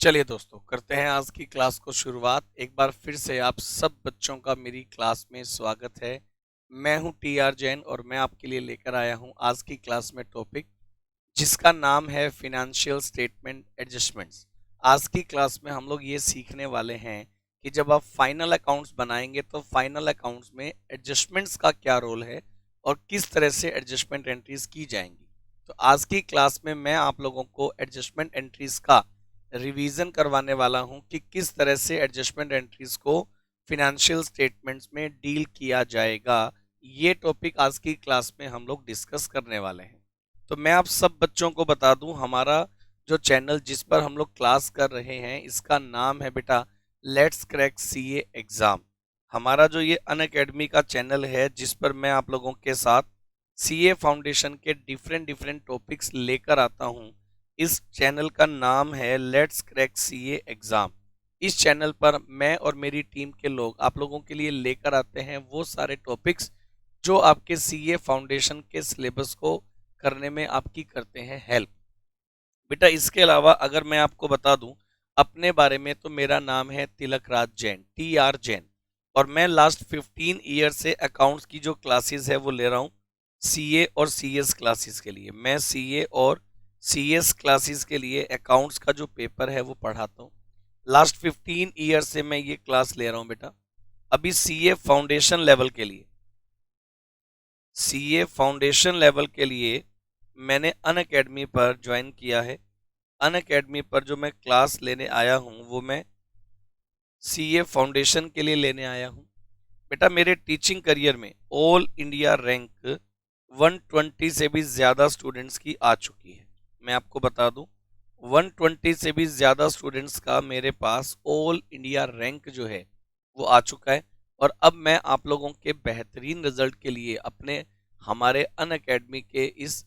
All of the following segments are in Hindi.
चलिए दोस्तों, करते हैं आज की क्लास को शुरुआत। एक बार फिर से आप सब बच्चों का मेरी क्लास में स्वागत है। मैं हूं टी.आर. जैन और मैं आपके लिए लेकर आया हूं आज की क्लास में टॉपिक जिसका नाम है फिनेंशियल स्टेटमेंट एडजस्टमेंट्स। आज की क्लास में हम लोग ये सीखने वाले हैं कि जब आप फाइनल अकाउंट्स बनाएंगे तो फाइनल अकाउंट्स में एडजस्टमेंट्स का क्या रोल है और किस तरह से एडजस्टमेंट एंट्रीज की जाएंगी। तो आज की क्लास में मैं आप लोगों को एडजस्टमेंट एंट्रीज का रिवीजन करवाने वाला हूं कि किस तरह से एडजस्टमेंट एंट्रीज को फिनेंशियल स्टेटमेंट्स में डील किया जाएगा। ये टॉपिक आज की क्लास में हम लोग डिस्कस करने वाले हैं। तो मैं आप सब बच्चों को बता दूं, हमारा जो चैनल जिस पर हम लोग क्लास कर रहे हैं इसका नाम है बेटा लेट्स क्रैक सीए एग्जाम। हमारा जो ये अनअकैडमी का चैनल है जिस पर मैं आप लोगों के साथ सीए फाउंडेशन के डिफरेंट डिफरेंट टॉपिक्स लेकर आता हूं, इस चैनल का नाम है लेट्स क्रैक सीए एग्जाम। इस चैनल पर मैं और मेरी टीम के लोग आप लोगों के लिए लेकर आते हैं वो सारे टॉपिक्स जो आपके सीए फाउंडेशन के सिलेबस को करने में आपकी करते हैं हेल्प। बेटा इसके अलावा अगर मैं आपको बता दूं अपने बारे में, तो मेरा नाम है तिलक राज जैन, टी.आर. जैन, और मैं लास्ट 15 ईयर से अकाउंट्स की जो क्लासेस है वो ले रहा हूँ सीए और सीएस क्लासेस के लिए। मैं सीए और सीएस क्लासेस के लिए अकाउंट्स का जो पेपर है वो पढ़ाता हूँ। लास्ट 15 ईयर से मैं ये क्लास ले रहा हूँ बेटा। अभी सीए फाउंडेशन लेवल के लिए मैंने अनअकैडमी पर ज्वाइन किया है। अनअकैडमी पर जो मैं क्लास लेने आया हूँ वो मैं सीए फाउंडेशन के लिए लेने आया हूँ। बेटा मेरे टीचिंग करियर में ऑल इंडिया रैंक 120 से भी ज़्यादा स्टूडेंट्स की आ चुकी है। मैं आपको बता दूं 120 से भी ज़्यादा स्टूडेंट्स का मेरे पास ऑल इंडिया रैंक जो है वो आ चुका है। और अब मैं आप लोगों के बेहतरीन रिजल्ट के लिए अपने हमारे अनअकैडमी के इस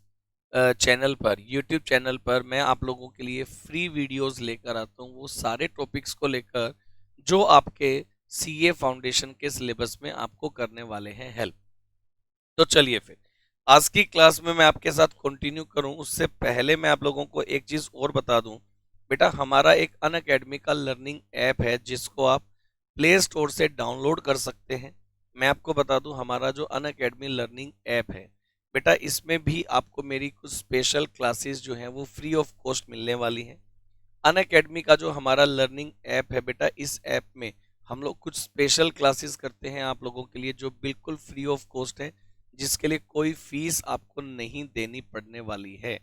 चैनल पर, यूट्यूब चैनल पर मैं आप लोगों के लिए फ्री वीडियोस लेकर आता हूँ वो सारे टॉपिक्स को लेकर जो आपके सीए फाउंडेशन के सिलेबस में आपको करने वाले हैं हेल्प। तो चलिए फिर आज की क्लास में मैं आपके साथ कंटिन्यू करूं उससे पहले मैं आप लोगों को एक चीज़ और बता दूं। बेटा हमारा एक अनअकैडमी का लर्निंग ऐप है जिसको आप प्ले स्टोर से डाउनलोड कर सकते हैं। मैं आपको बता दूं हमारा जो अनअकैडमी लर्निंग ऐप है बेटा इसमें भी आपको मेरी कुछ स्पेशल क्लासेस जो हैं वो फ्री ऑफ कॉस्ट मिलने वाली हैं। अनअकैडमी का जो हमारा लर्निंग ऐप है बेटा इस ऐप में हम लोग कुछ स्पेशल क्लासेस करते हैं आप लोगों के लिए जो बिल्कुल फ्री ऑफ कॉस्ट है, जिसके लिए कोई फीस आपको नहीं देनी पड़ने वाली है।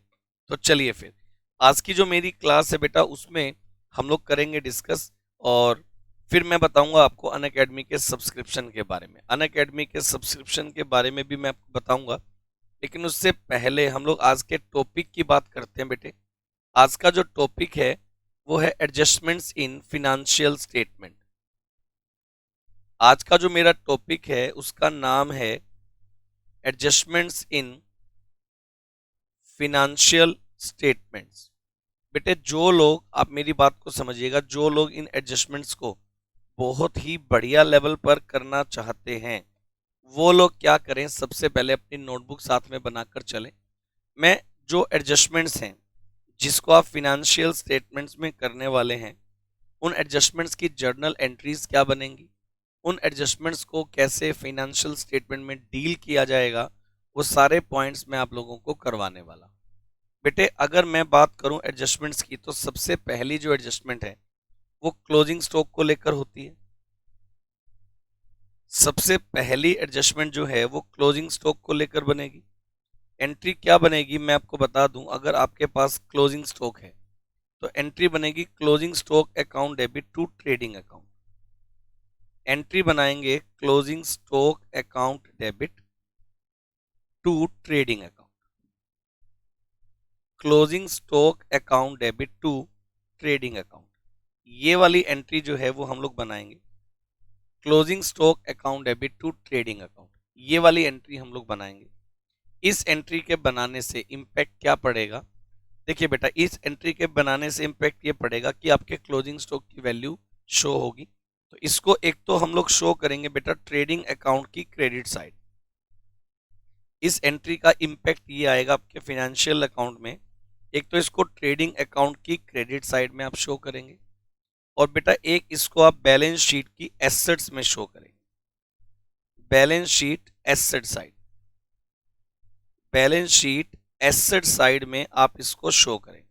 तो चलिए फिर आज की जो मेरी क्लास है बेटा उसमें हम लोग करेंगे डिस्कस, और फिर मैं बताऊंगा आपको अनअकैडमी के सब्सक्रिप्शन के बारे में। अनअकैडमी के सब्सक्रिप्शन के बारे में भी मैं आपको बताऊंगा, लेकिन उससे पहले हम लोग आज के टॉपिक की बात करते हैं बेटे। आज का जो टॉपिक है वो है एडजस्टमेंट्स इन फिनेंशियल स्टेटमेंट। आज का जो मेरा टॉपिक है उसका नाम है एडजस्टमेंट्स इन फिनेंशियल स्टेटमेंट्स। बेटे जो लोग, आप मेरी बात को समझिएगा, जो लोग इन एडजस्टमेंट्स को बहुत ही बढ़िया लेवल पर करना चाहते हैं वो लोग क्या करें, सबसे पहले अपनी नोटबुक साथ में बनाकर चलें। मैं जो एडजस्टमेंट्स हैं जिसको आप फिनेंशियल स्टेटमेंट्स में करने वाले हैं उन एडजस्टमेंट्स की जर्नल एंट्रीज क्या बनेंगी, उन एडजस्टमेंट्स को कैसे फाइनेंशियल स्टेटमेंट में डील किया जाएगा, वो सारे पॉइंट्स मैं आप लोगों को करवाने वाला हूं। बेटे अगर मैं बात करूं एडजस्टमेंट्स की तो सबसे पहली जो एडजस्टमेंट है वो क्लोजिंग स्टॉक को लेकर होती है। सबसे पहली एडजस्टमेंट जो है वो क्लोजिंग स्टॉक को लेकर बनेगी। एंट्री क्या बनेगी मैं आपको बता दूं, अगर आपके पास क्लोजिंग स्टॉक है तो एंट्री बनेगी closing stock account debit to trading account. Entry बनाएंगे closing stock account debit to trading account. Closing stock account debit to trading account, ये वाली एंट्री जो है वो हम लोग बनाएंगे। Closing stock account debit to trading account, ये वाली एंट्री हम लोग बनाएंगे। इस एंट्री के बनाने से इम्पैक्ट क्या पड़ेगा, देखिए बेटा इस एंट्री के बनाने से इम्पैक्ट ये पड़ेगा कि आपके क्लोजिंग स्टॉक की वैल्यू शो होगी। तो इसको एक तो हम लोग शो करेंगे बेटा ट्रेडिंग अकाउंट की क्रेडिट साइड। इस एंट्री का इम्पैक्ट ये आएगा आपके फाइनेंशियल अकाउंट में एक तो इसको ट्रेडिंग अकाउंट की क्रेडिट साइड में आप शो करेंगे, और बेटा एक इसको आप बैलेंस शीट की एसेट्स में शो करेंगे। Balance sheet asset side, balance sheet asset side में आप इसको शो करें।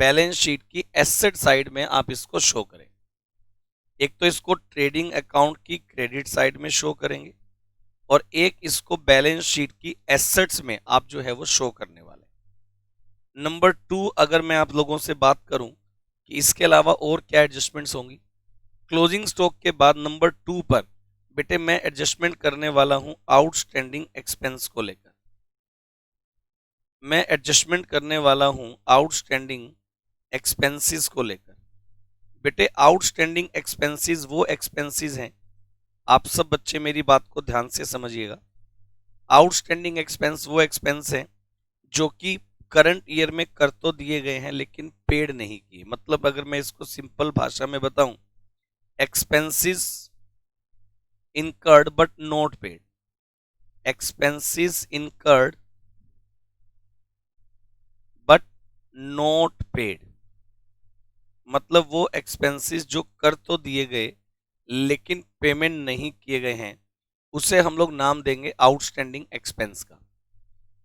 बैलेंस शीट की एसेट साइड में आप इसको शो करें। एक तो इसको ट्रेडिंग अकाउंट की क्रेडिट साइड में शो करेंगे, और एक इसको बैलेंस शीट की एसेट्स में आप जो है वो शो करने वाले हैं। नंबर 2, अगर मैं आप लोगों से बात करूं कि इसके अलावा और क्या एडजस्टमेंट्स होंगी, क्लोजिंग स्टॉक के बाद नंबर 2 पर बेटे मैं एडजस्टमेंट करने वाला हूं आउटस्टैंडिंग एक्सपेंस को लेकर। मैं एडजस्टमेंट करने वाला हूं आउटस्टैंडिंग एक्सपेंसेस को लेकर। बेटे आउटस्टैंडिंग एक्सपेंसेस वो एक्सपेंसेस हैं, आप सब बच्चे मेरी बात को ध्यान से समझिएगा। आउटस्टैंडिंग एक्सपेंस वो एक्सपेंस हैं जो कि करंट ईयर में कर तो दिए गए हैं लेकिन पेड नहीं किए। मतलब अगर मैं इसको सिंपल भाषा में बताऊं, expenses incurred but not paid. Expenses incurred but not paid, मतलब वो एक्सपेंसेस जो कर तो दिए गए लेकिन पेमेंट नहीं किए गए हैं, उसे हम लोग नाम देंगे आउटस्टैंडिंग एक्सपेंस का।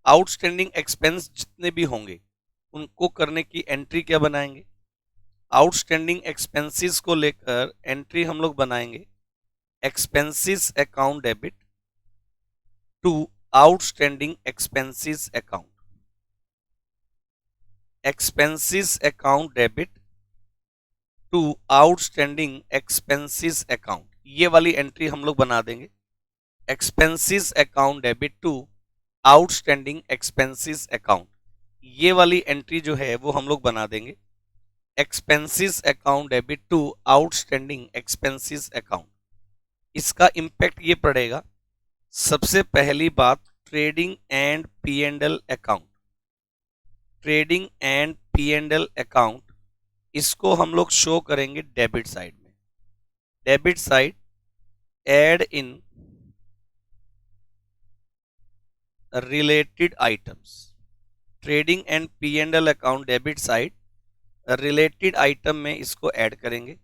आउटस्टैंडिंग एक्सपेंस जितने भी होंगे उनको करने की एंट्री क्या बनाएंगे, आउटस्टैंडिंग एक्सपेंसेस को लेकर एंट्री हम लोग बनाएंगे expenses account debit to outstanding expenses account. Expenses account debit to outstanding expenses account, ये वाली एंट्री हम लोग बना देंगे expenses account debit to outstanding expenses account. ये वाली एंट्री जो है वो हम लोग बना देंगे expenses account debit to outstanding expenses account. इसका इंपैक्ट ये पड़ेगा, सबसे पहली बात trading and P and L account. Trading and P and L account इसको हम लोग शो करेंगे डेबिट साइड में। Debit side add in related items. Trading and P and L account debit side related item में इसको ऐड करेंगे,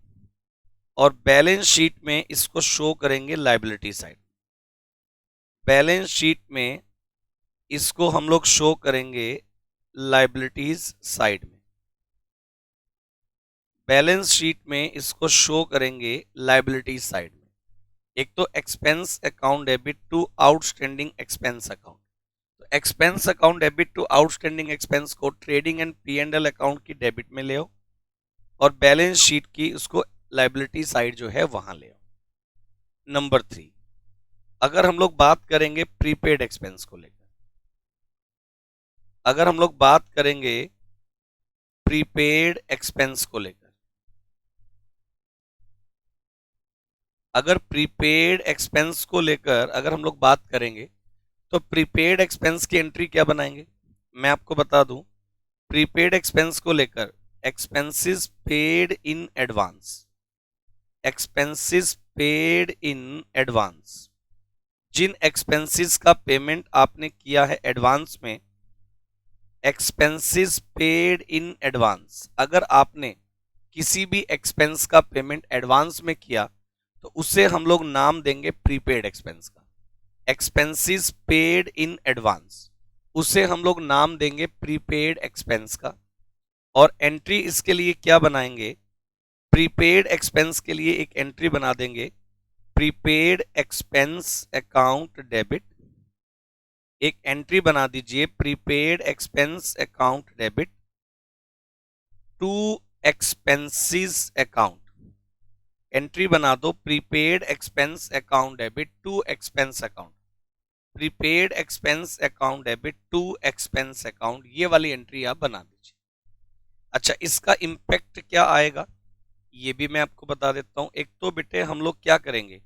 और बैलेंस शीट में इसको शो करेंगे लायबिलिटी साइड। बैलेंस शीट में इसको हम लोग शो करेंगे लायबिलिटीज साइड में। बैलेंस शीट में इसको शो करेंगे लायबिलिटीज साइड में। एक तो expense account debit to outstanding expense account, तो expense account debit to outstanding expense को trading and P and L account की डेबिट में ले आओ, और बैलेंस शीट की उसको लायबिलिटी साइड जो है वहां ले आओ। नंबर 3, अगर हम लोग बात करेंगे प्रीपेड एक्सपेंस को लेकर, अगर हम लोग बात करेंगे प्रीपेड एक्सपेंस को लेकर, अगर प्रीपेड एक्सपेंस को लेकर अगर हम लोग बात करेंगे तो प्रीपेड एक्सपेंस की एंट्री क्या बनाएंगे, मैं आपको बता दूं। प्रीपेड एक्सपेंस को लेकर expenses paid in advance, expenses paid in advance, जिन एक्सपेंसेस का पेमेंट आपने किया है एडवांस में, एक्सपेंसेस पेड इन एडवांस। अगर आपने किसी भी एक्सपेंस का पेमेंट एडवांस में किया तो उसे हम लोग नाम देंगे प्रीपेड एक्सपेंस का। एक्सपेंसेस पेड इन एडवांस, उसे हम लोग नाम देंगे प्रीपेड एक्सपेंस का। और एंट्री इसके लिए क्या बनाएंगे, प्रीपेड एक्सपेंस के लिए एक एंट्री बना देंगे प्रीपेड एक्सपेंस अकाउंट डेबिट। एक एंट्री बना दीजिए prepaid expense account debit to expenses account. Entry बना दो prepaid expense account debit to expense account, prepaid expense account debit to expense account, ये वाली एंट्री आप बना दीजिए। अच्छा, इसका इंपैक्ट क्या आएगा ये भी मैं आपको बता देता हूं। एक तो बेटे हम लोग क्या करेंगे,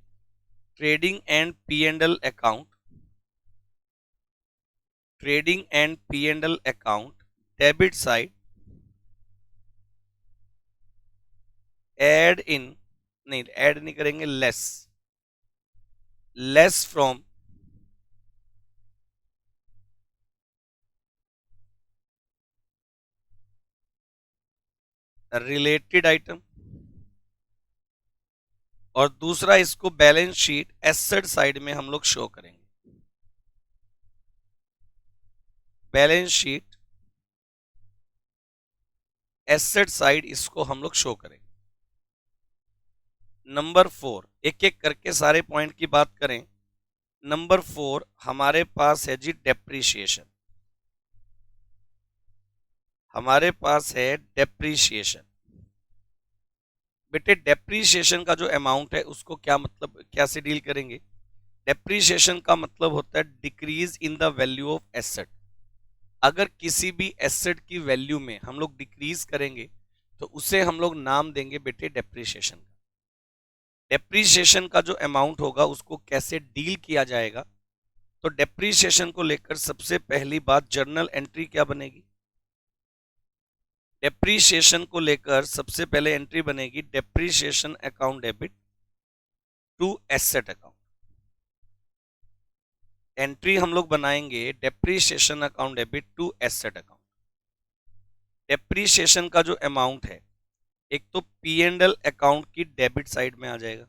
trading and P and L account, trading and P and L account debit side add in, नहीं ऐड नहीं करेंगे, less, less from related item, और दूसरा इसको बैलेंस शीट एसेट साइड में हम लोग शो करेंगे। बैलेंस शीट एसेट साइड इसको हम लोग शो करेंगे। नंबर 4, एक एक करके सारे पॉइंट की बात करें। नंबर 4 हमारे पास है जी डेप्रीशिएशन। हमारे पास है डेप्रीशिएशन। बेटे डेप्रीशिएशन का जो अमाउंट है उसको क्या मतलब कैसे डील करेंगे? डेप्रीशिएशन का मतलब होता है decrease in the value of asset. अगर किसी भी एसेट की वैल्यू में हम लोग डिक्रीज करेंगे तो उसे हम लोग नाम देंगे बेटे डेप्रीशिएशन का। डेप्रीशिएशन का जो अमाउंट होगा उसको कैसे डील किया जाएगा? तो डेप्रीशिएशन को लेकर सबसे पहली बात जर्नल एंट्री क्या बनेगी? डेप्रीशिएशन को लेकर सबसे पहले एंट्री बनेगी depreciation account debit to asset account. Entry हम लोग बनाएंगे depreciation account debit to asset account. Depreciation का जो अमाउंट है एक तो पी एंड एल अकाउंट की डेबिट साइड में आ जाएगा,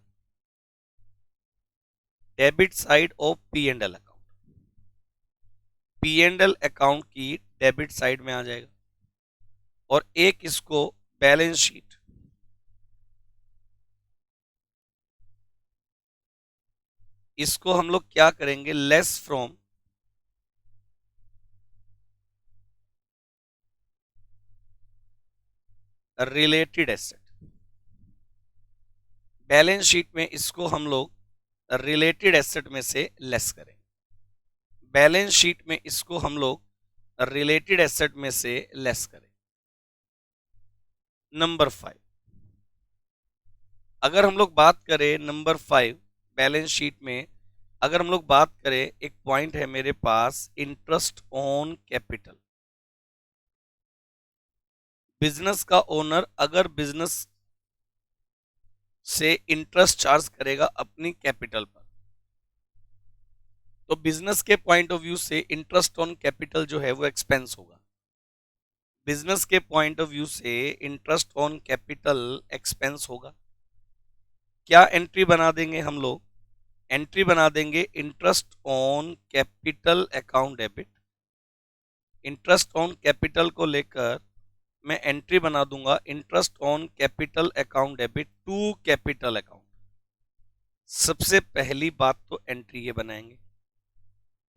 debit side of P and L account, P and L account की डेबिट साइड में आ जाएगा। और एक इसको बैलेंस शीट, इसको हम लोग क्या करेंगे less from related asset. Balance sheet में इसको हम लोग रिलेटेड एसेट में से लेस करेंगे। बैलेंस शीट में इसको हम लोग रिलेटेड एसेट में से लेस करें। नंबर 5, अगर हम लोग बात करें नंबर 5 बैलेंस शीट में, अगर हम लोग बात करें एक पॉइंट है मेरे पास इंटरेस्ट ऑन कैपिटल। बिजनेस का ओनर अगर बिजनेस से इंटरेस्ट चार्ज करेगा अपनी कैपिटल पर, तो बिजनेस के पॉइंट ऑफ व्यू से इंटरेस्ट ऑन कैपिटल जो है वो एक्सपेंस होगा। बिजनेस के पॉइंट ऑफ व्यू से इंटरेस्ट ऑन कैपिटल एक्सपेंस होगा। क्या एंट्री बना देंगे हम लोग? एंट्री बना देंगे interest on capital account debit. Interest on capital को लेकर मैं एंट्री बना दूंगा interest on capital account debit to capital account. सबसे पहली बात तो एंट्री ये बनाएंगे,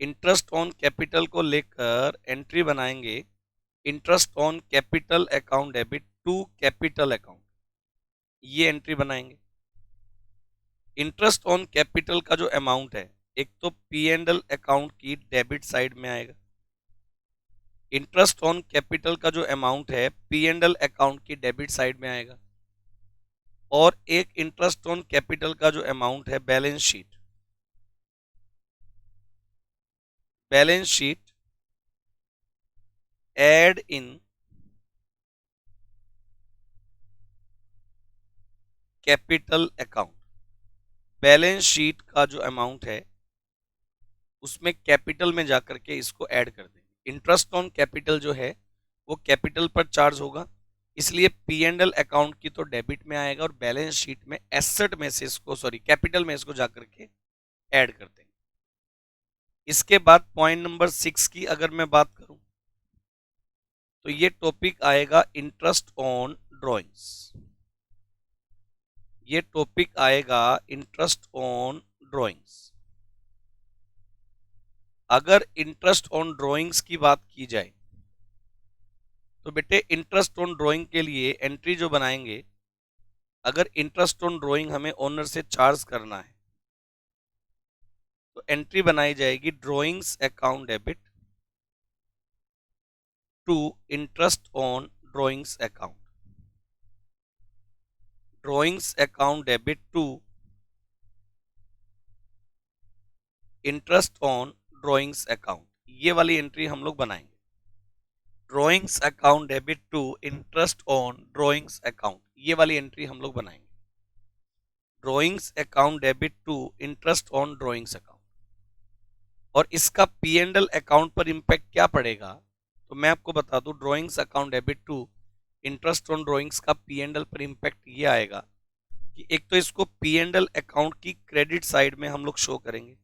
इंटरेस्ट ऑन कैपिटल को लेकर एंट्री बनाएंगे interest on capital account debit to capital account. ये एंट्री बनाएंगे। इंटरेस्ट ऑन कैपिटल का जो अमाउंट है एक तो पी एंड एल अकाउंट की डेबिट साइड में आएगा। इंटरेस्ट ऑन कैपिटल का जो अमाउंट है पी एंड एल अकाउंट की डेबिट साइड में आएगा। और एक इंटरेस्ट ऑन कैपिटल का जो अमाउंट है balance sheet, balance sheet add in capital account. Balance sheet का जो अमाउंट है उसमें कैपिटल में जाकर के इसको ऐड कर देंगे। इंटरेस्ट ऑन कैपिटल जो है वो कैपिटल पर चार्ज होगा, इसलिए पी एंड एल अकाउंट की तो डेबिट में आएगा और बैलेंस शीट में एसेट में से इसको कैपिटल में इसको जाकर के ऐड कर देंगे। इसके बाद पॉइंट नंबर 6 की अगर मैं बात करूं तो ये टॉपिक आएगा इंटरेस्ट ऑन ड्रॉइंग्स। ये टॉपिक आएगा इंटरेस्ट ऑन ड्रॉइंग्स। अगर इंटरेस्ट ऑन ड्रॉइंग्स की बात की जाए तो बेटे इंटरेस्ट ऑन ड्रॉइंग के लिए एंट्री जो बनाएंगे, अगर इंटरेस्ट ऑन ड्रॉइंग हमें ओनर से चार्ज करना है तो एंट्री बनाई जाएगी drawings account debit to interest on drawings account. Drawings account debit to interest on drawings account. ये वाली एंट्री हम लोग बनाएंगे drawings account debit to interest on drawings account. ये वाली एंट्री हम लोग बनाएंगे drawings account debit to interest on drawings account. और इसका पी एंड एल अकाउंट पर इंपैक्ट क्या पड़ेगा तो मैं आपको बता दूं drawings account debit to interest on drawings का पी एंड एल पर इम्पैक्ट ये आएगा कि एक तो इसको पी एंड एल अकाउंट की क्रेडिट साइड में हम लोग शो करेंगे,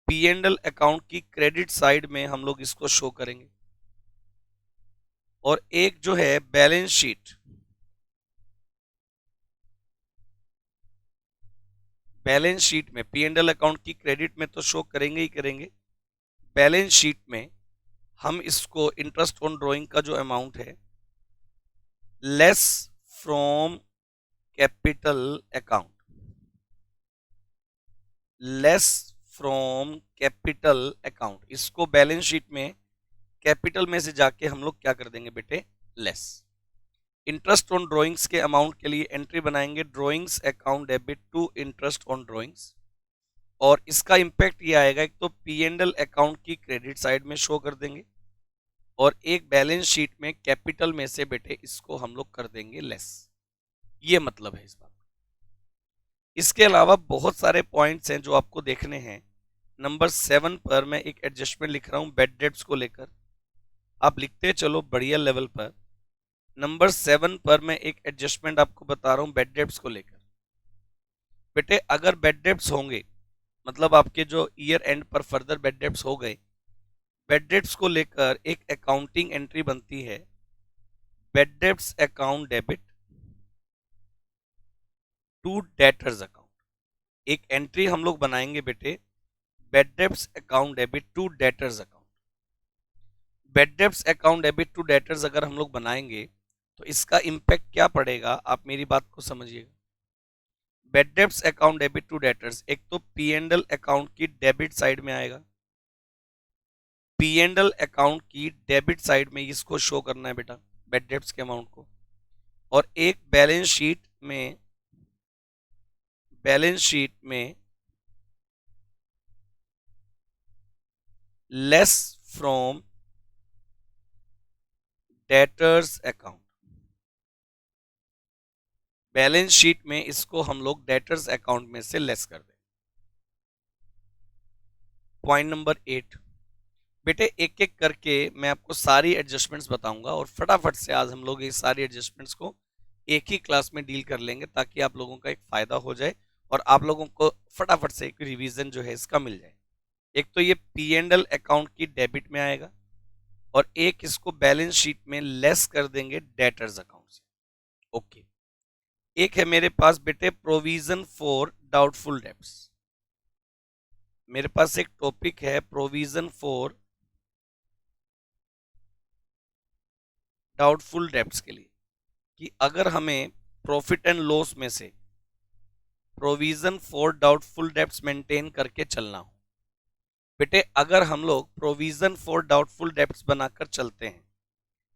पी एंड एल अकाउंट की क्रेडिट साइड में हम लोग इसको शो करेंगे। और एक जो है बैलेंस शीट, बैलेंस शीट में पी एंड एल अकाउंट की क्रेडिट में तो शो करेंगे ही करेंगे, बैलेंस शीट में हम इसको इंटरेस्ट ऑन ड्रॉइंग का जो अमाउंट है less from capital account, less from capital account, इसको बैलेंस शीट में कैपिटल में से जाके हम लोग क्या कर देंगे बेटे, लेस। इंटरेस्ट ऑन ड्रॉइंग्स के अमाउंट के लिए एंट्री बनाएंगे drawings account debit to interest on drawings, और इसका इंपैक्ट ये आएगा एक तो पी एंड एल अकाउंट की क्रेडिट साइड में शो कर देंगे और एक बैलेंस शीट में कैपिटल में से बेटे इसको हम लोग कर देंगे लेस। ये मतलब है इस बात। इसके अलावा बहुत सारे पॉइंट्स हैं जो आपको देखने हैं। नंबर 7 पर मैं एक एडजस्टमेंट लिख रहा हूं बैड डेट्स को लेकर, आप लिखते चलो बढ़िया लेवल पर। नंबर 7 पर मैं एक एडजस्टमेंट आपको बता रहा हूं बैड डेट्स को लेकर। बेटे अगर बैड डेट्स होंगे मतलब आपके जो ईयर एंड पर फर्दर बैड डेट्स हो गए, बैड डेट्स को लेकर एक अकाउंटिंग एंट्री बनती है bad debts account debit to debtors account. एक एंट्री हम लोग बनाएंगे बेटे bad debts account debit to debtors account. Bad debts account debit to debtors अगर हम लोग बनाएंगे तो इसका इंपैक्ट क्या पड़ेगा, आप मेरी बात को समझिएगा। Bad debts account debit to debtors एक तो पी एंड एल अकाउंट की डेबिट साइड में आएगा, पी एंड एल अकाउंट की डेबिट साइड में इसको शो करना है बेटा बैड डेट्स के अमाउंट को, और एक बैलेंस शीट में, बैलेंस शीट में less from debtors account, balance sheet में इसको हम लोग डेटर्स अकाउंट में से लेस कर दें। पॉइंट नंबर 8 बेटे एक एक करके मैं आपको सारी एडजस्टमेंट्स बताऊंगा और फटाफट से आज हम लोग ये सारी एडजस्टमेंट्स को एक ही क्लास में डील कर लेंगे ताकि आप लोगों का एक फायदा हो जाए और आप लोगों को फटाफट से एक रिवीजन जो है इसका मिल जाए। एक तो ये पी एंड एल अकाउंट की डेबिट में आएगा और एक इसको बैलेंस शीट में लेस कर देंगे डेटर्स अकाउंट से। ओके, एक है मेरे पास बेटे प्रोविजन फॉर डाउटफुल डेब्ट्स। मेरे पास एक टॉपिक है प्रोविजन फॉर डाउटफुल डेब्ट्स के लिए कि अगर हमें प्रॉफिट एंड लॉस में से provision for doubtful debts maintain करके चलना हो। बेटे अगर हम लोग प्रोविजन फॉर डाउटफुल डेब्ट्स बनाकर चलते हैं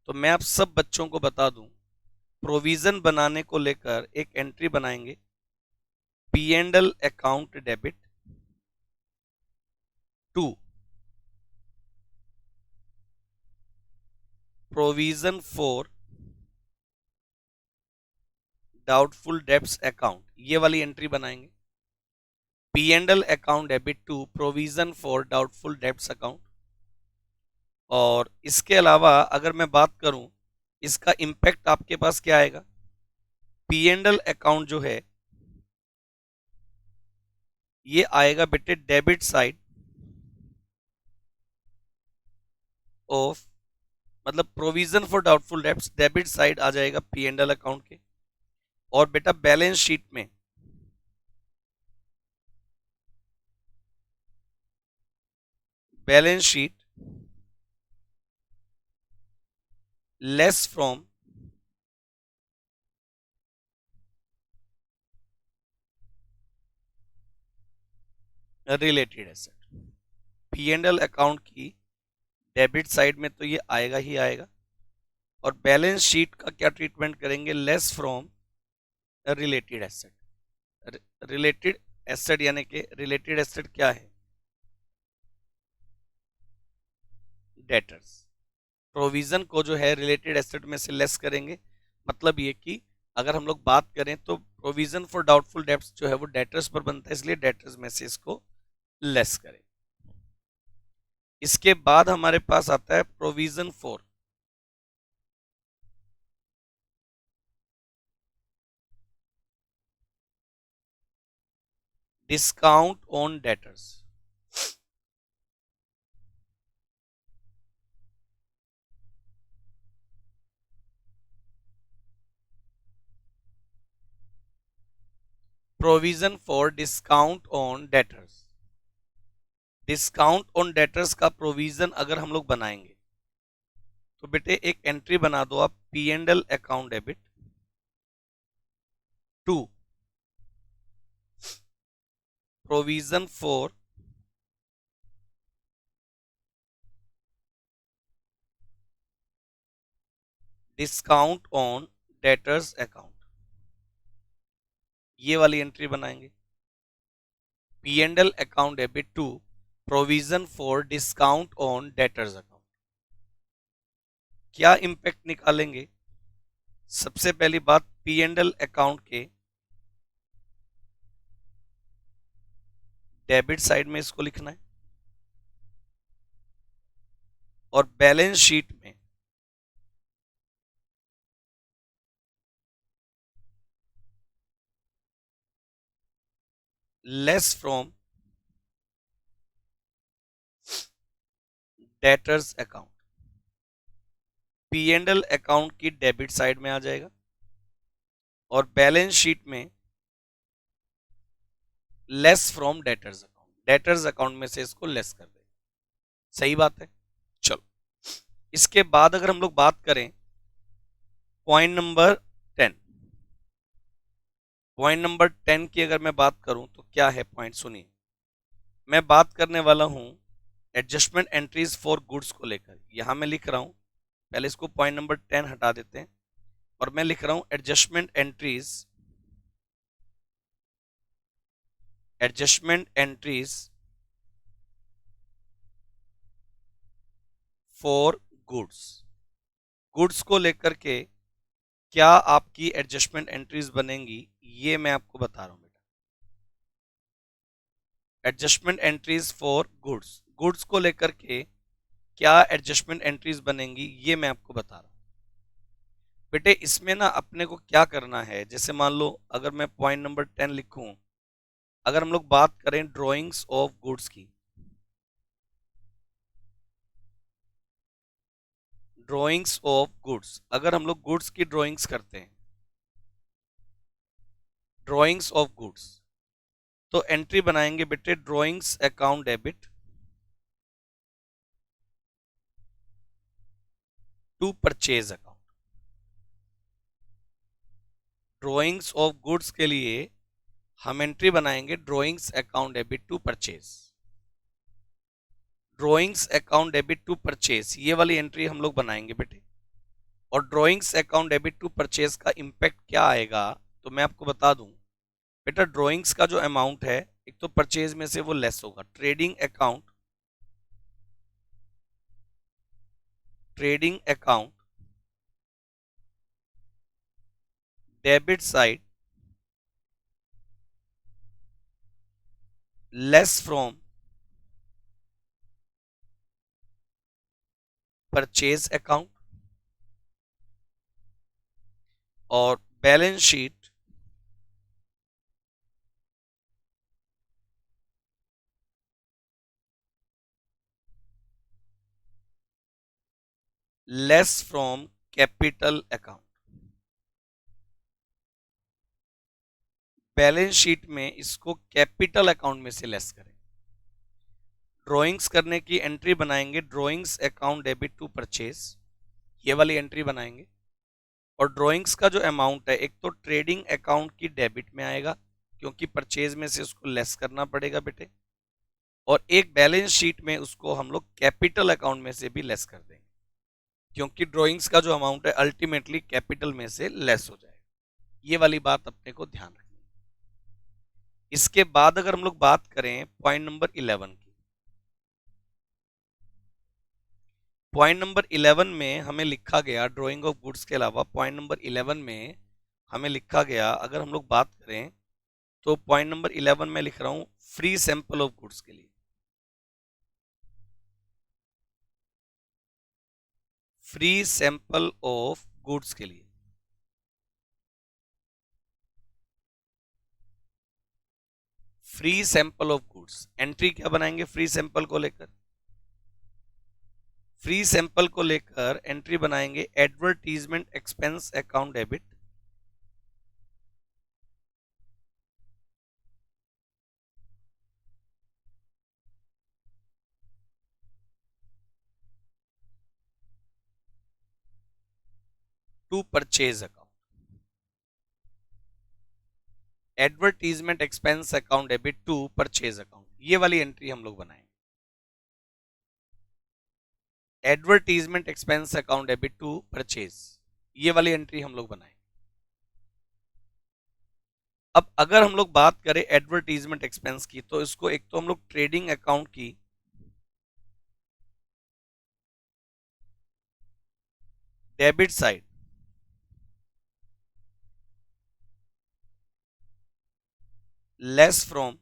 तो मैं आप सब बच्चों को बता दूं, प्रोविजन बनाने को लेकर एक एंट्री बनाएंगे P and L account debit to provision for doubtful debts account, ये वाली एंट्री बनाएंगे P and L account debit to provision for doubtful debts account. और इसके अलावा अगर मैं बात करूं इसका इंपैक्ट आपके पास क्या आएगा, पी एंड एल अकाउंट जो है ये आएगा बेटे डेबिट साइड ऑफ, मतलब provision for doubtful debts debit side आ जाएगा पी एंड एल अकाउंट के, और बेटा बैलेंस शीट में balance sheet less from related asset. P and L account की डेबिट साइड में तो ये आएगा ही आएगा, और बैलेंस शीट का क्या ट्रीटमेंट करेंगे, less from related asset. Related asset यानी कि रिलेटेड एसेट क्या है, डेटर्स। प्रोविजन को जो है रिलेटेड एसेट में से लेस करेंगे, मतलब ये कि अगर हम लोग बात करें तो प्रोविजन फॉर डाउटफुल डेब्ट्स जो है वो डेटर्स पर बनता है, इसलिए डेटर्स में से इसको लेस करें। इसके बाद हमारे पास आता है provision for discount on debtors. Provision for discount on debtors. Discount on debtors का प्रोविजन अगर हम लोग बनाएंगे तो बेटे एक एंट्री बना दो आप, P and L account debit to provision for discount on debtors account. ये वाली एंट्री बनाएंगे, P and L account debit to provision for discount on debtors account. क्या इंपैक्ट निकालेंगे? सबसे पहली बात, पी एंड एल अकाउंट के डेबिट साइड में इसको लिखना है और बैलेंस शीट में less from debtors account. P and L account की डेबिट साइड में आ जाएगा और बैलेंस शीट में less from debtors account. Debtors account में से इसको लेस कर दें। सही बात है। चलो, इसके बाद अगर हम लोग बात करें पॉइंट नंबर 10, पॉइंट नंबर 10 की अगर मैं बात करूं तो क्या है पॉइंट, सुनिए। मैं बात करने वाला हूं एडजस्टमेंट एंट्रीज फॉर गुड्स को लेकर। यहां मैं लिख रहा हूं, पहले इसको पॉइंट नंबर 10 हटा देते हैं और मैं लिख रहा हूं adjustment entries for goods. Goods को लेकर के क्या आपकी एडजस्टमेंट एंट्रीज बनेंगी, ये मैं आपको बता रहा हूं बेटा। Adjustment entries for goods, goods को लेकर के क्या एडजस्टमेंट एंट्रीज बनेंगी, ये मैं आपको बता रहा हूं बेटे। इसमें ना अपने को क्या करना है, जैसे मान लो अगर मैं पॉइंट नंबर 10 लिखूं, अगर हम लोग बात करें ड्राइंग्स ऑफ गुड्स की, ड्राइंग्स ऑफ गुड्स, अगर हम लोग गुड्स की ड्राइंग्स करते हैं, ड्राइंग्स ऑफ गुड्स, तो एंट्री बनाएंगे बेटे drawings account debit to purchase account. Drawings of goods के लिए हम एंट्री बनाएंगे drawings account debit to purchase. Drawings account debit to purchase, ये वाली एंट्री हम लोग बनाएंगे बेटे। और drawings account debit to purchase का इंपैक्ट क्या आएगा, तो मैं आपको बता दूं बेटा। ड्राइंग्स का जो अमाउंट है, एक तो परचेज में से वो लेस होगा। Trading account debit side less from purchase account और balance sheet less from capital account. Balance sheet में इसको कैपिटल अकाउंट में से लेस करें। ड्राइंग्स करने की एंट्री बनाएंगे drawings account debit to purchase, ये वाली एंट्री बनाएंगे। और ड्राइंग्स का जो अमाउंट है, एक तो ट्रेडिंग अकाउंट की डेबिट में आएगा क्योंकि परचेज में से उसको लेस करना पड़ेगा बेटे, और एक बैलेंस शीट में उसको हम लोग कैपिटल अकाउंट में से भी लेस कर देंगे क्योंकि ड्राइंग्स का जो अमाउंट है अल्टीमेटली कैपिटल में से लेस हो जाएगा। ये वाली बात अपने को ध्यान रखनी है। इसके बाद अगर हम लोग बात करें पॉइंट नंबर 11 की, पॉइंट नंबर 11 में हमें लिखा गया ड्राइंग ऑफ गुड्स के अलावा, पॉइंट नंबर 11 में हमें लिखा गया, अगर हम लोग बात करें तो पॉइंट नंबर 11 में लिख रहा हूं फ्री सैंपल ऑफ गुड्स के लिए। फ्री सैंपल ऑफ गुड्स के लिए free sample of goods. Entry क्या बनाएंगे फ्री सैंपल को लेकर? फ्री सैंपल को लेकर एंट्री बनाएंगे advertisement expense account debit to purchase account. Advertisement expense account debit to purchase account, ये वाली एंट्री हम लोग बनाएंगे। Advertisement expense account debit to purchase, ये वाली एंट्री हम लोग बनाएंगे। अब अगर हम लोग बात करें एडवर्टीजमेंट एक्सपेंस की, तो इसको एक तो हम लोग ट्रेडिंग अकाउंट की debit side less from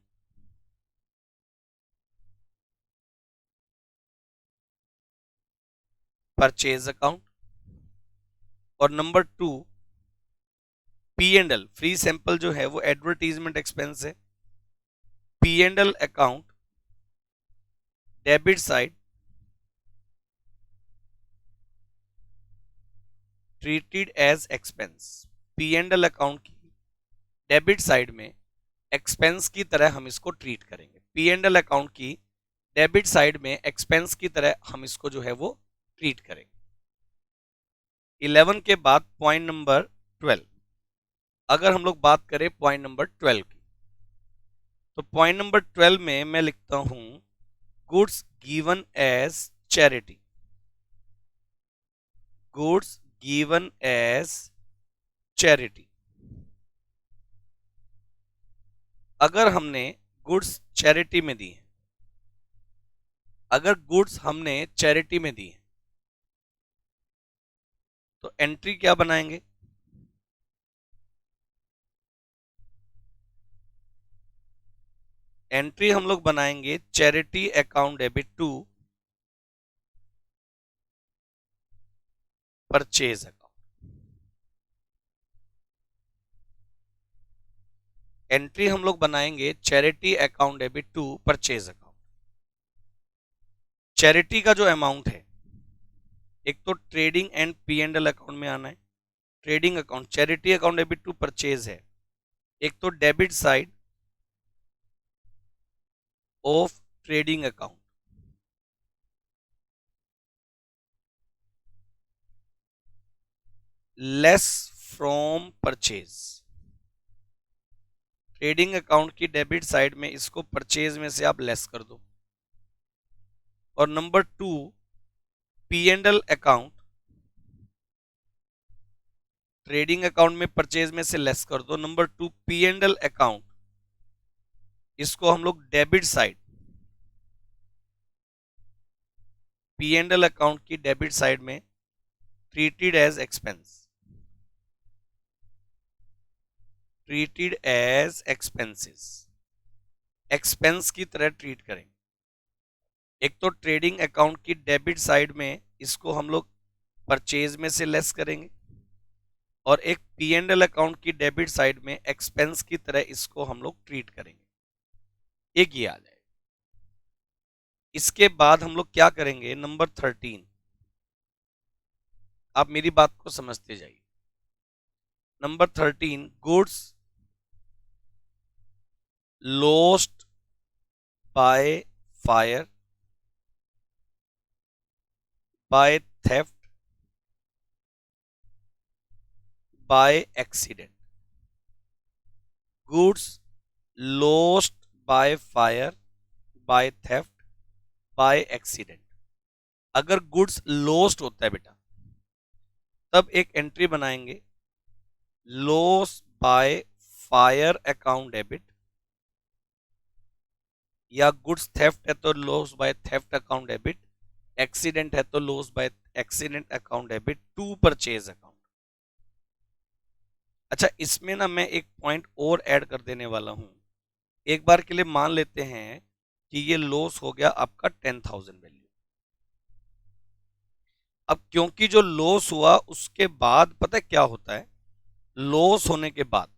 purchase account, और number 2 P and L, free sample जो है वो एडवर्टीजमेंट एक्सपेंस है, P and L account debit side treated as expense. P and L account की डेबिट साइड में एक्सपेंस की तरह हम इसको ट्रीट करेंगे। पी एंड एल अकाउंट की डेबिट साइड में एक्सपेंस की तरह हम इसको जो है वो ट्रीट करेंगे। 11 के बाद पॉइंट नंबर 12, अगर हम लोग बात करें पॉइंट नंबर 12 की, तो पॉइंट नंबर 12 में मैं लिखता हूं goods given as charity. Goods given as charity, अगर हमने गुड्स चैरिटी में दी है, अगर गुड्स हमने चैरिटी में दी है, तो एंट्री क्या बनाएंगे? एंट्री हम लोग बनाएंगे charity account debit to purchase account. Entry हम लोग बनाएंगे charity account debit to purchase account. Charity का जो अमाउंट है, एक तो trading and P and L account में आना है, trading account charity account debit to purchase है, एक तो debit side of trading account less from purchase. Trading account की डेबिट साइड में इसको परचेज में से आप लेस कर दो, और number 2 P and L account, trading account में परचेज में से लेस कर दो, number 2 P and L account, इसको हम लोग debit side, P and L account की डेबिट साइड में treated as expense, treated as expenses, expense की तरह ट्रीट करेंगे। एक तो ट्रेडिंग अकाउंट की डेबिट साइड में इसको हम लोग परचेज में से लेस करेंगे, और एक पी एंड एल अकाउंट की डेबिट साइड में एक्सपेंस की तरह इसको हम लोग ट्रीट करेंगे। एक ये आ जाए। इसके बाद हम लोग क्या करेंगे, नंबर 13, आप मेरी बात को समझते जाइए। Number 13 goods lost by fire, by theft, by accident। goods lost by fire, by theft, by accident। अगर गुड्स lost होता है बेटा, तब एक एंट्री बनाएंगे loss by fire account debit, या गुड्स थेफ्ट है तो loss by theft account debit, accident है तो loss by accident account debit to purchase account. अच्छा, इसमें ना मैं एक पॉइंट और ऐड कर देने वाला हूं। एक बार के लिए मान लेते हैं कि ये लॉस हो गया आपका 10,000 वैल्यू। अब क्योंकि जो लॉस हुआ उसके बाद पता है क्या होता है, लॉस होने के बाद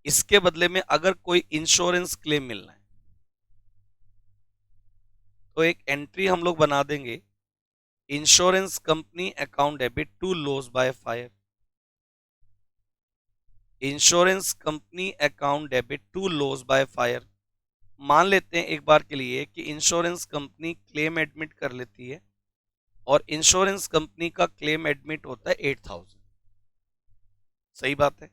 इसके बदले में अगर कोई इंश्योरेंस क्लेम मिलना है तो एक एंट्री हम लोग बना देंगे, insurance company account debit to loss by fire. Insurance company account debit to loss by fire. मान लेते हैं एक बार के लिए कि इंश्योरेंस कंपनी क्लेम एडमिट कर लेती है और इंश्योरेंस कंपनी का क्लेम एडमिट होता है 8,000। सही बात है।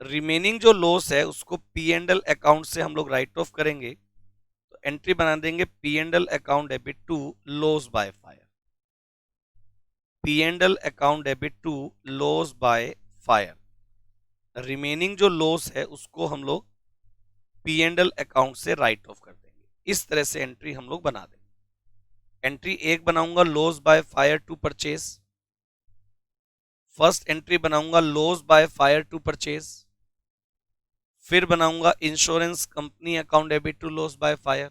रिमेनिंग जो लॉस है उसको पी एंड एल अकाउंट से हम लोग राइट ऑफ करेंगे, तो एंट्री बना देंगे P and L account debit to loss by fire. P and L account debit to loss by fire. Remaining जो लॉस है उसको हम लोग पी एंड एल अकाउंट से राइट ऑफ कर देंगे। इस तरह से एंट्री हम लोग बना देंगे। एंट्री एक बनाऊंगा loss by fire to purchase. First entry बनाऊंगा loss by fire to purchase, फिर बनाऊंगा insurance company account debit to loss by fire,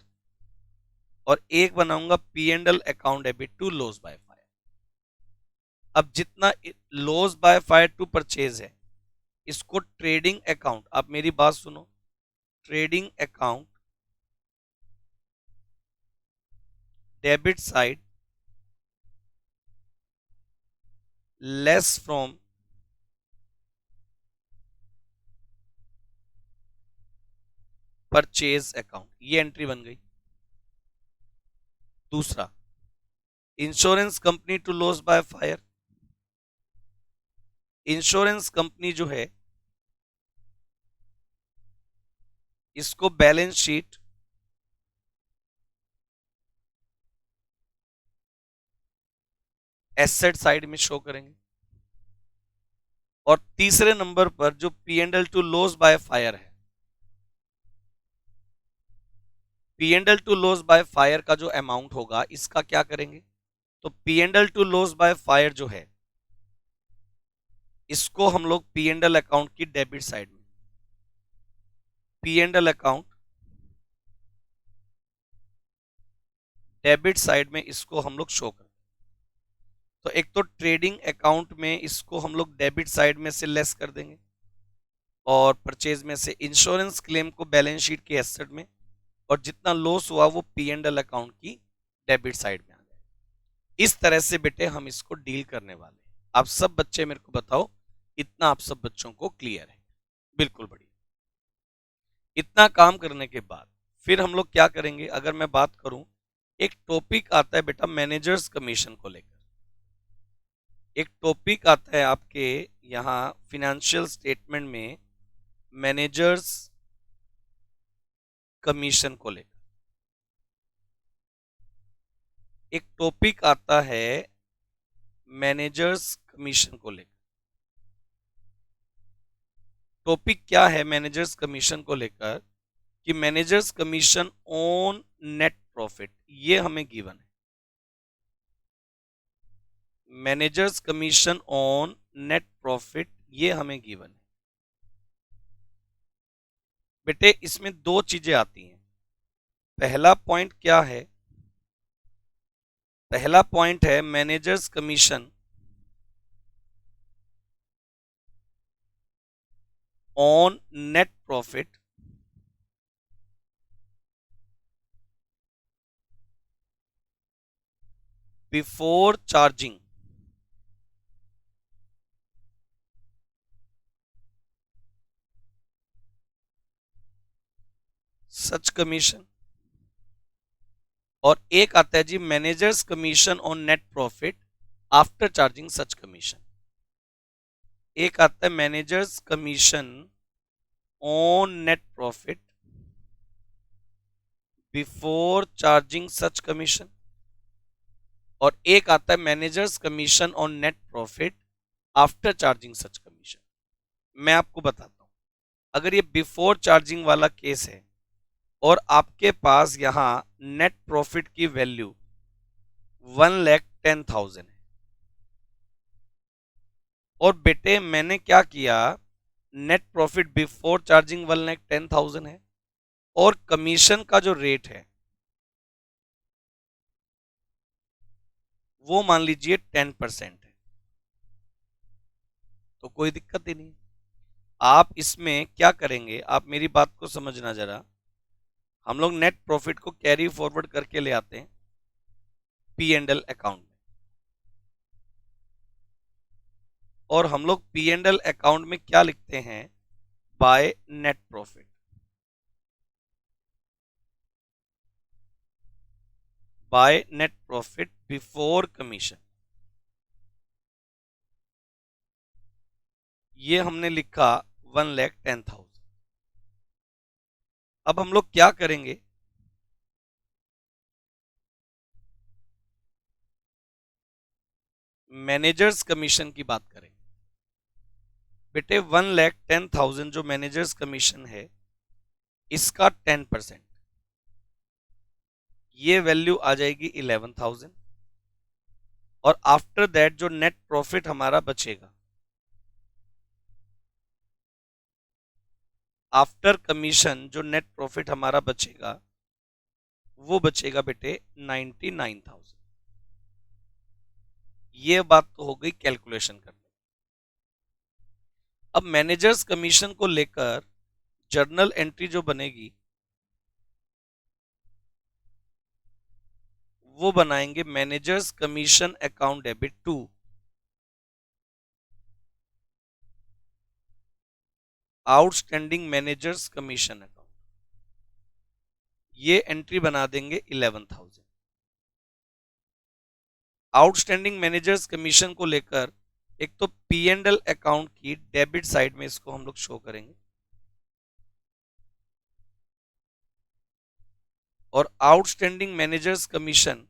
और एक बनाऊंगा P and L account debit to loss by fire. अब जितना loss by fire to purchase है इसको ट्रेडिंग अकाउंट, आप मेरी बात सुनो, trading account debit side less from purchase account, ये एंट्री बन गई। दूसरा, insurance company to loss by fire. Insurance company जो है इसको बैलेंस शीट एसेट साइड में शो करेंगे। और तीसरे नंबर पर जो P and L to loss by fire है, P and L to loss by fire का जो अमाउंट होगा इसका क्या करेंगे, तो P and L to loss by fire जो है इसको हम लोग पी एंड एल अकाउंट की डेबिट साइड में, P and L account debit side में इसको हम लोग शो करते हैं। तो एक तो ट्रेडिंग अकाउंट में इसको हम लोग डेबिट साइड में से लेस कर देंगे, और परचेज में से इंश्योरेंस क्लेम को बैलेंस शीट के एसेट में, और जितना लॉस हुआ वो पी एंड एल अकाउंट की डेबिट साइड में आ गया। इस तरह से बेटे हम इसको डील करने वाले हैं। आप सब बच्चे मेरे को बताओ, इतना आप सब बच्चों को क्लियर है? बिल्कुल बढ़िया। इतना काम करने के बाद फिर हम लोग क्या करेंगे, अगर मैं बात करूं, एक टॉपिक आता है बेटा मैनेजर्स कमीशन को लेकर। एक टॉपिक आता है आपके यहाँ फिनेंशियल स्टेटमेंट में मैनेजर्स कमीशन को लेकर। एक टॉपिक आता है मैनेजर्स कमीशन को लेकर। टॉपिक क्या है मैनेजर्स कमीशन को लेकर, कि managers commission on net profit, ये हमें गिवन है। Managers commission on net profit ये हमें गिवन है। बेटे इसमें दो चीजें आती हैं। पहला पॉइंट क्या है, पहला पॉइंट है managers commission on net profit before charging such commission, और एक आता है जी managers commission on net profit after charging such commission. एक आता है managers commission on net profit before charging such commission, और एक आता है managers commission on net profit after charging such commission. मैं आपको बताता हूं, अगर ये बिफोर चार्जिंग वाला केस है और आपके पास यहां नेट प्रॉफिट की वैल्यू 1,10,000 है, और बेटे मैंने क्या किया, नेट प्रॉफिट बिफोर चार्जिंग 1,10,000 है, और कमीशन का जो रेट है वो मान लीजिए 10% है, तो कोई दिक्कत ही नहीं। आप इसमें क्या करेंगे, आप मेरी बात को समझना जरा। हम लोग नेट प्रॉफिट को कैरी फॉरवर्ड करके ले आते हैं पी एंड एल अकाउंट में, और हम लोग पी एंड एल अकाउंट में क्या लिखते हैं, by net profit. By net profit before commission, ये हमने लिखा 1,10,000। अब हम लोग क्या करेंगे, मैनेजर्स कमीशन की बात करें। बेटे 1,10,000 जो मैनेजर्स कमीशन है, इसका 10%, ये वैल्यू आ जाएगी 11,000। और आफ्टर दैट जो नेट प्रॉफिट हमारा बचेगा, आफ्टर कमीशन जो नेट प्रॉफिट हमारा बचेगा, वो बचेगा बेटे 99,000। ये बात तो हो गई कैलकुलेशन करने। अब मैनेजर्स कमीशन को लेकर जर्नल एंट्री जो बनेगी, वो बनाएंगे managers commission account debit to outstanding managers commission account. ये एंट्री बना देंगे 11,000। आउटस्टैंडिंग मैनेजर्स कमीशन को लेकर एक तो पी एंड एल अकाउंट की डेबिट साइड में इसको हम लोग शो करेंगे, और outstanding managers commission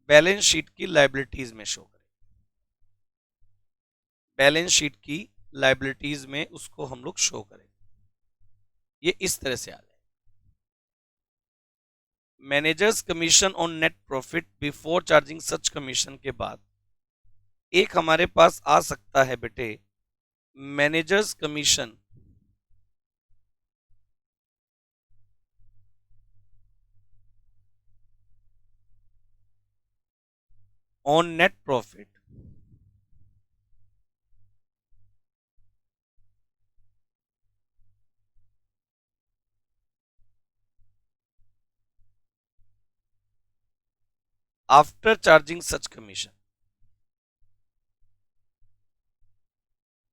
balance sheet की लायबिलिटीज में शो करें। बैलेंस शीट की लायबिलिटीज में उसको हम लोग शो करें। ये इस तरह से आ जाए, managers commission on net profit before charging such commission के बाद एक हमारे पास आ सकता है बेटे managers commission on net profit after charging such commission.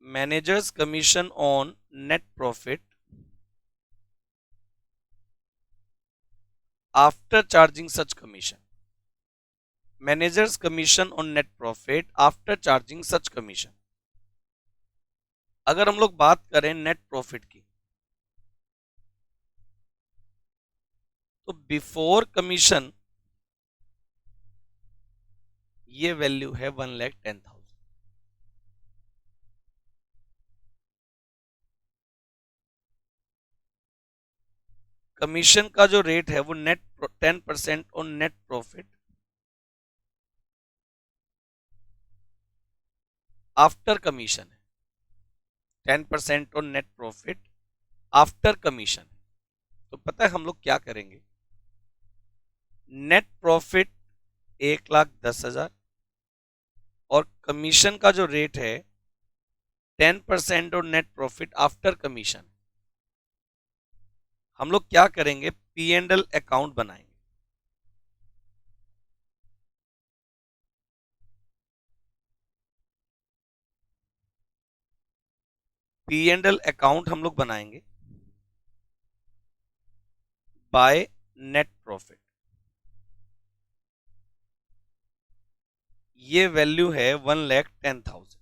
Managers commission on net profit after charging such commission. Managers commission on net profit after charging such commission. अगर हम लोग बात करें नेट प्रॉफिट की, तो बिफोर कमीशन ये वैल्यू है 1,10,000। कमीशन का जो रेट है वो net 10% on net profit after commission है। 10% on net profit after commission. तो पता है हम लोग क्या करेंगे, नेट प्रॉफिट 1,10,000 और कमीशन का जो रेट है 10% on net profit after commission, हम लोग क्या करेंगे, पी एंड एल अकाउंट बनाएंगे। पी एंड एल अकाउंट हम लोग बनाएंगे बाय नेट प्रॉफिट। ये वैल्यू है 1,10,000।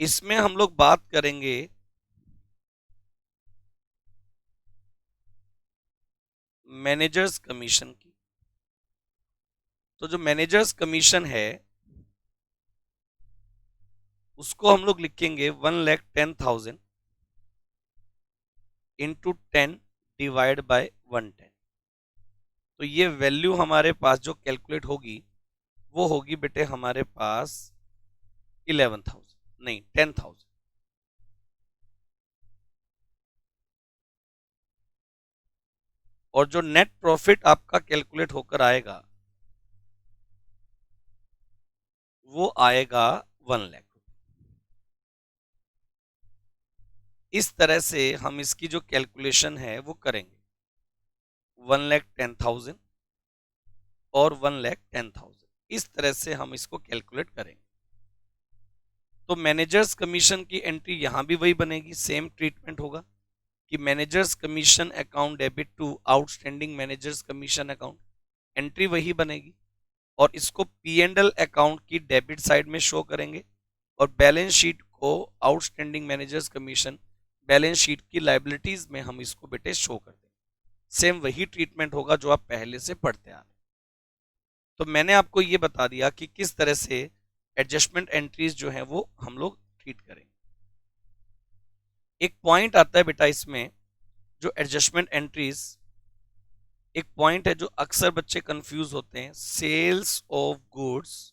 इसमें हम लोग बात करेंगे मैनेजर्स कमीशन की। तो जो मैनेजर्स कमीशन है उसको हम लोग लिखेंगे 1,10,000 इंटू 10 डिवाइड बाय 110। तो ये वैल्यू हमारे पास जो कैलकुलेट होगी वो होगी बेटे हमारे पास 11,000, नहीं 10,000। और जो नेट प्रॉफिट आपका कैलकुलेट होकर आएगा वो आएगा 1 लाख। इस तरह से हम इसकी जो कैलकुलेशन है वो करेंगे, 1,10,000 और 1,10,000, इस तरह से हम इसको कैलकुलेट करेंगे। तो मैनेजर्स कमीशन की एंट्री यहां भी वही बनेगी, सेम ट्रीटमेंट होगा कि managers commission account debit to outstanding managers commission account, entry वही बनेगी और इसको पी एंड एल अकाउंट की डेबिट साइड में शो करेंगे और बैलेंस शीट को outstanding managers commission balance sheet की लाइबिलिटीज में हम इसको बेटे शो कर देंगे। सेम वही ट्रीटमेंट होगा जो आप पहले से पढ़ते आ रहे। तो मैंने आपको ये बता दिया कि किस तरह से एडजस्टमेंट एंट्रीज जो है वो हम लोग ट्रीट करेंगे। एक पॉइंट आता है बेटा इसमें, जो एडजस्टमेंट एंट्रीज, एक पॉइंट है जो अक्सर बच्चे कंफ्यूज होते हैं, sales of goods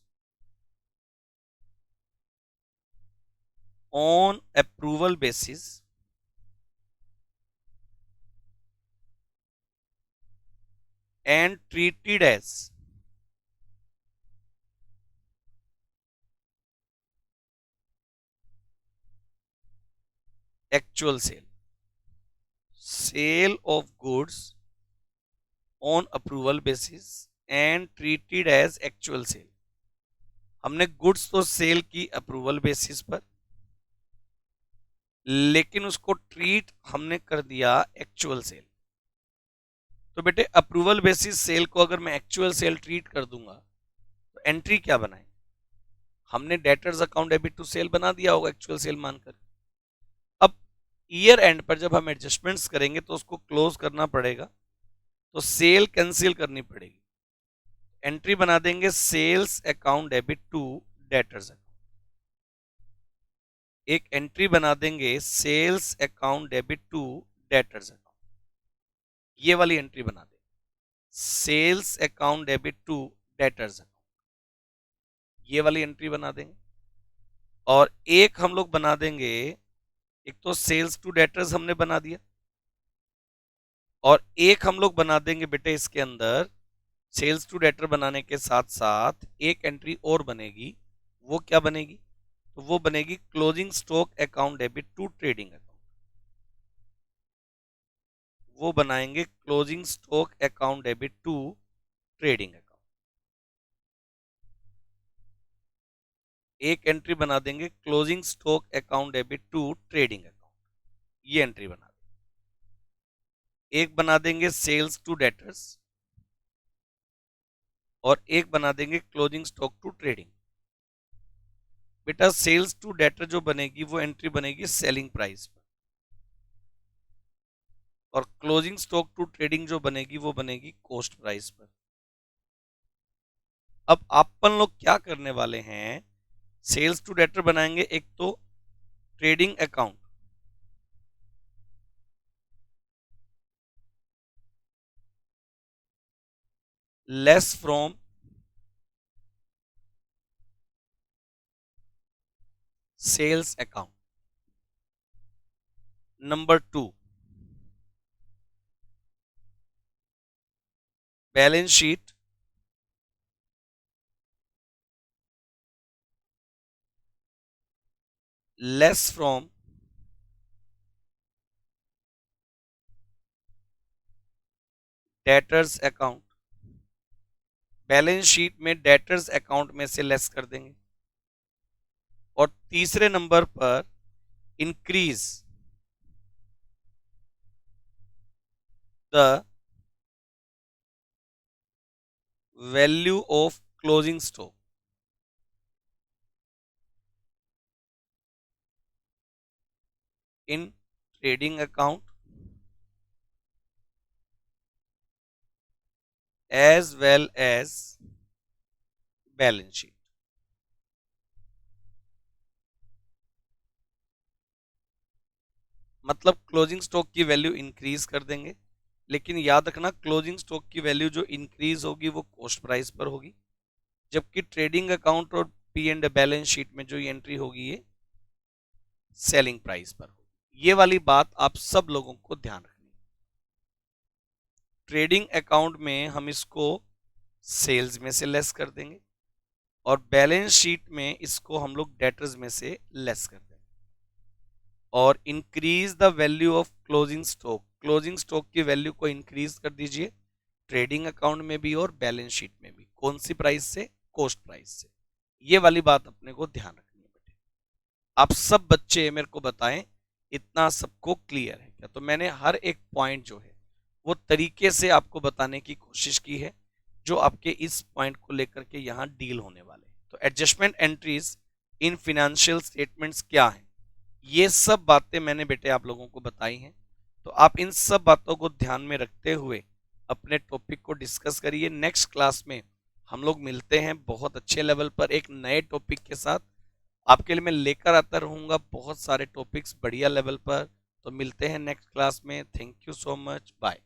on approval basis and treated as actual sale. Sale of goods on approval basis and treated as actual sale. हमने गुड्स तो सेल की अप्रूवल बेसिस पर, लेकिन उसको ट्रीट हमने कर दिया एक्चुअल सेल। तो बेटे अप्रूवल बेसिस सेल को अगर मैं एक्चुअल सेल ट्रीट कर दूंगा तो एंट्री क्या बनाए, हमने debtors account debit to sale बना दिया होगा एक्चुअल सेल मानकर। अब ईयर एंड पर जब हम एडजस्टमेंट्स करेंगे तो उसको क्लोज करना पड़ेगा, तो सेल कैंसिल करनी पड़ेगी, एंट्री बना देंगे sales account debit to debtors account. एक एंट्री बना देंगे sales account debit to debtors account, ये वाली एंट्री बना देंगे sales account debit to debtors account, ये वाली एंट्री बना देंगे। और एक हम लोग बना देंगे, एक तो सेल्स टू डेटर्स हमने बना दिया, और एक हम लोग बना देंगे बेटे इसके अंदर सेल्स टू डेटर बनाने के साथ साथ एक एंट्री और बनेगी। वो क्या बनेगी, तो वो बनेगी closing stock account debit to trading account. वो बनाएंगे closing stock account debit to trading account. एक एंट्री बना देंगे closing stock account debit to trading account, ये एंट्री बना देंगे। एक बना देंगे सेल्स टू डेटर्स और एक बना देंगे क्लोजिंग स्टॉक टू ट्रेडिंग। बेटा सेल्स टू डेटर जो बनेगी वो एंट्री बनेगी सेलिंग प्राइस पर, और क्लोजिंग स्टॉक टू ट्रेडिंग जो बनेगी वो बनेगी कॉस्ट प्राइस पर। अब अपन लोग क्या करने वाले हैं, सेल्स टू डेटर बनाएंगे एक तो trading account, less from sales account. Number 2, balance sheet less from debtors account, balance sheet में डेटर्स अकाउंट में से लेस कर देंगे। और तीसरे नंबर पर increase the value of closing stock in trading account as well as balance sheet. मतलब क्लोजिंग स्टॉक की वैल्यू इंक्रीज कर देंगे, लेकिन याद रखना क्लोजिंग स्टॉक की वैल्यू जो इंक्रीज होगी वो कॉस्ट प्राइस पर होगी, जबकि ट्रेडिंग अकाउंट और पी एंड बैलेंस शीट में जो ये एंट्री होगी ये सेलिंग प्राइस पर होगी। ये वाली बात आप सब लोगों को ध्यान रखनी है। ट्रेडिंग अकाउंट में हम इसको सेल्स में से लेस कर देंगे और बैलेंस शीट में इसको हम लोग डेटर्स में से लेस कर देंगे। और increase the value of closing stock की वैल्यू को इंक्रीज कर दीजिए ट्रेडिंग अकाउंट में भी और बैलेंस शीट में भी। कौन सी प्राइस से? कॉस्ट प्राइस से। ये वाली बात अपने को ध्यान रखनी है बेटे। आप सब बच्चे मेरे को बताएं इतना सबको क्लियर है क्या? तो मैंने हर एक पॉइंट जो है वो तरीके से आपको बताने की कोशिश की है जो आपके इस पॉइंट को लेकर के यहाँ डील होने वाले। तो adjustment entries in financial statements क्या है, ये सब बातें मैंने बेटे आप लोगों को बताई हैं। तो आप इन सब बातों को ध्यान में रखते हुए अपने टॉपिक को डिस्कस करिए। नेक्स्ट क्लास में हम लोग मिलते हैं बहुत अच्छे लेवल पर एक नए टॉपिक के साथ। आपके लिए मैं लेकर आता रहूंगा बहुत सारे टॉपिक्स बढ़िया लेवल पर। तो मिलते हैं नेक्स्ट क्लास में। Thank you so much, bye.